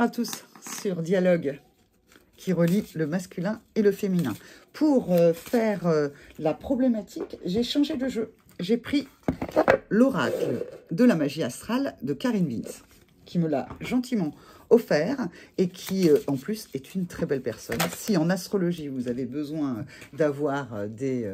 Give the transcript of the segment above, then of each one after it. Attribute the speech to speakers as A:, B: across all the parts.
A: à tous sur Dialogue qui relie le masculin et le féminin. Pour faire la problématique, j'ai changé de jeu. J'ai pris l'oracle de la magie astrale de Karine Vince, qui me l'a gentiment offert et qui, en plus, est une très belle personne. Si en astrologie, vous avez besoin d'avoir des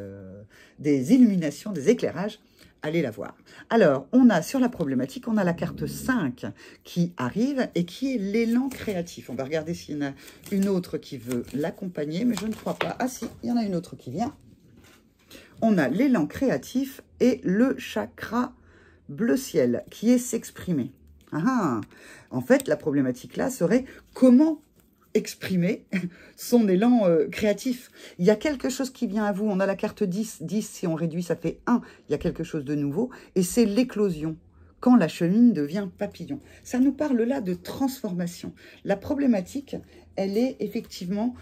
A: illuminations, des éclairages, allez la voir. Alors, on a sur la problématique, on a la carte 5 qui arrive et qui est l'élan créatif. On va regarder s'il y en a une autre qui veut l'accompagner, mais je ne crois pas. Ah si, il y en a une autre qui vient. On a l'élan créatif et le chakra bleu ciel qui est s'exprimer. Ah, en fait, la problématique là serait comment exprimer son élan créatif. Il y a quelque chose qui vient à vous. On a la carte 10. 10, si on réduit, ça fait 1. Il y a quelque chose de nouveau. Et c'est l'éclosion. Quand la chenille devient papillon. Ça nous parle là de transformation. La problématique, elle est effectivement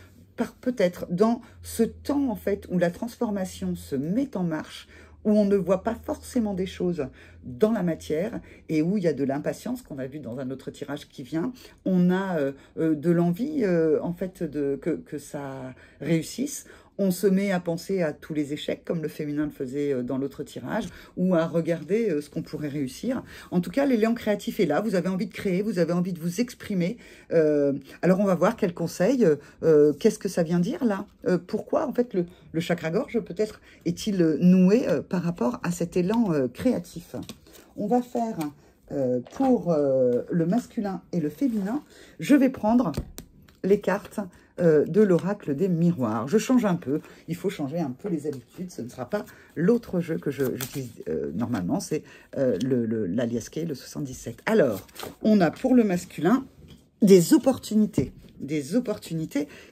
A: peut-être dans ce temps, en fait, où la transformation se met en marche, où on ne voit pas forcément des choses dans la matière et où il y a de l'impatience, qu'on a vu dans un autre tirage qui vient. On a de l'envie, en fait, que ça réussisse. On se met à penser à tous les échecs, comme le féminin le faisait dans l'autre tirage, ou à regarder ce qu'on pourrait réussir. En tout cas, l'élan créatif est là. Vous avez envie de créer, vous avez envie de vous exprimer. Alors, on va voir quel conseil. Qu'est-ce que ça vient dire, là? Pourquoi, en fait, le chakra-gorge, peut-être, est-il noué par rapport à cet élan créatif? On va faire, pour le masculin et le féminin, je vais prendre les cartes de l'oracle des miroirs. Je change un peu, il faut changer un peu les habitudes, ce ne sera pas l'autre jeu que j'utilise normalement, c'est l'aliasqué, le 77. Alors, on a pour le masculin des opportunités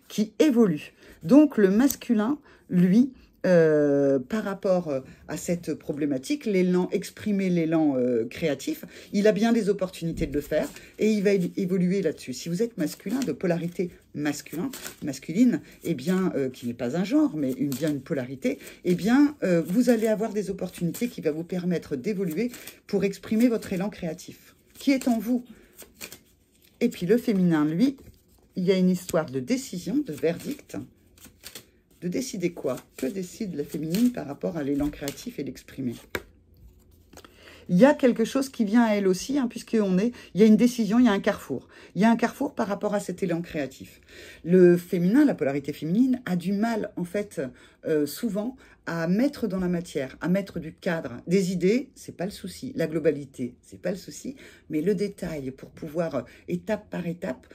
A: qui évoluent. Donc, le masculin, lui, par rapport à cette problématique, l'élan, exprimer l'élan créatif, il a bien des opportunités de le faire et il va évoluer là-dessus. Si vous êtes masculin, de polarité masculine, eh bien, qui n'est pas un genre, mais bien une polarité, eh bien, vous allez avoir des opportunités qui vont vous permettre d'évoluer pour exprimer votre élan créatif, qui est en vous. Et puis le féminin, lui, il y a une histoire de décision, de verdict. De décider quoi? Que décide la féminine par rapport à l'élan créatif et l'exprimer? Il y a quelque chose qui vient à elle aussi, hein, il y a une décision, il y a un carrefour. Il y a un carrefour par rapport à cet élan créatif. Le féminin, la polarité féminine, a du mal, en fait, souvent, à mettre dans la matière, à mettre du cadre. Des idées, c'est pas le souci. La globalité, c'est pas le souci. Mais le détail, pour pouvoir, étape par étape,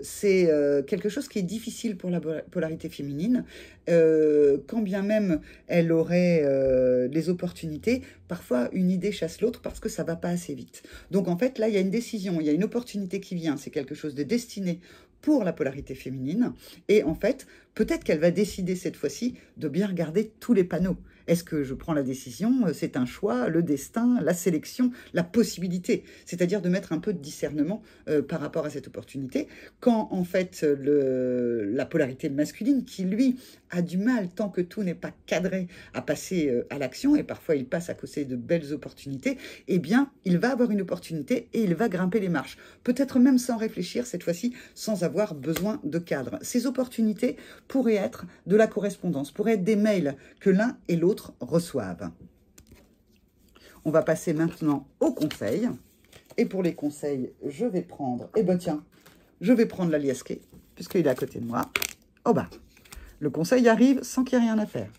A: c'est quelque chose qui est difficile pour la polarité féminine. Quand bien même elle aurait les opportunités, parfois une idée chasse l'autre parce que ça va pas assez vite. Donc en fait, là, il y a une décision, il y a une opportunité qui vient. C'est quelque chose de destiné pour la polarité féminine. Et en fait, peut-être qu'elle va décider cette fois-ci de bien regarder tous les panneaux. Est-ce que je prends la décision? C'est un choix, le destin, la sélection, la possibilité. C'est-à-dire de mettre un peu de discernement par rapport à cette opportunité. Quand, en fait, la polarité masculine, qui, lui, a du mal, tant que tout n'est pas cadré, à passer à l'action, et parfois il passe à côté de belles opportunités, eh bien, il va avoir une opportunité et il va grimper les marches. Peut-être même sans réfléchir, cette fois-ci, sans avoir besoin de cadre. Ces opportunités pourraient être de la correspondance, pourraient être des mails que l'un et l'autre reçoivent. On va passer maintenant aux conseils. Et pour les conseils, je vais prendre, je vais prendre l'aliasqué, puisqu'il est à côté de moi. Oh bah, le conseil arrive sans qu'il y ait rien à faire.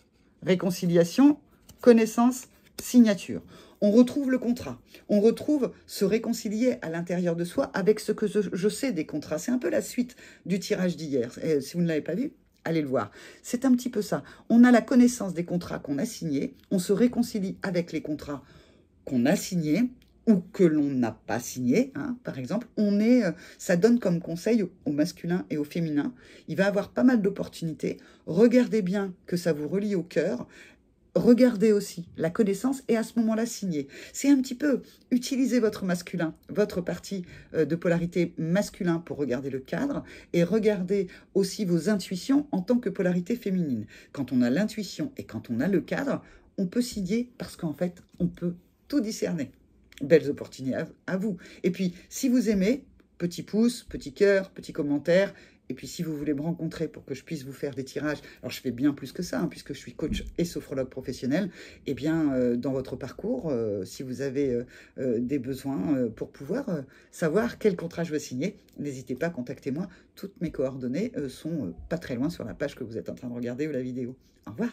A: Réconciliation, connaissance, signature. On retrouve le contrat. On retrouve se réconcilier à l'intérieur de soi avec ce que je sais des contrats. C'est un peu la suite du tirage d'hier. Si vous ne l'avez pas vu, allez le voir. C'est un petit peu ça. On a la connaissance des contrats qu'on a signés. On se réconcilie avec les contrats qu'on a signés ou que l'on n'a pas signé, hein, par exemple, ça donne comme conseil au masculin et au féminin. Il va avoir pas mal d'opportunités. Regardez bien que ça vous relie au cœur. Regardez aussi la connaissance et à ce moment-là, signez. C'est un petit peu utiliser votre masculin, votre partie de polarité masculin pour regarder le cadre et regarder aussi vos intuitions en tant que polarité féminine. Quand on a l'intuition et quand on a le cadre, on peut signer parce qu'en fait, on peut tout discerner. Belles opportunités à vous. Et puis, si vous aimez, petit pouce, petit cœur, petit commentaire. Et puis, si vous voulez me rencontrer pour que je puisse vous faire des tirages, alors je fais bien plus que ça, hein, puisque je suis coach et sophrologue professionnel, et bien, dans votre parcours, si vous avez des besoins pour pouvoir savoir quel contrat je veux signer, n'hésitez pas, contactez-moi. Toutes mes coordonnées sont pas très loin sur la page que vous êtes en train de regarder ou la vidéo. Au revoir.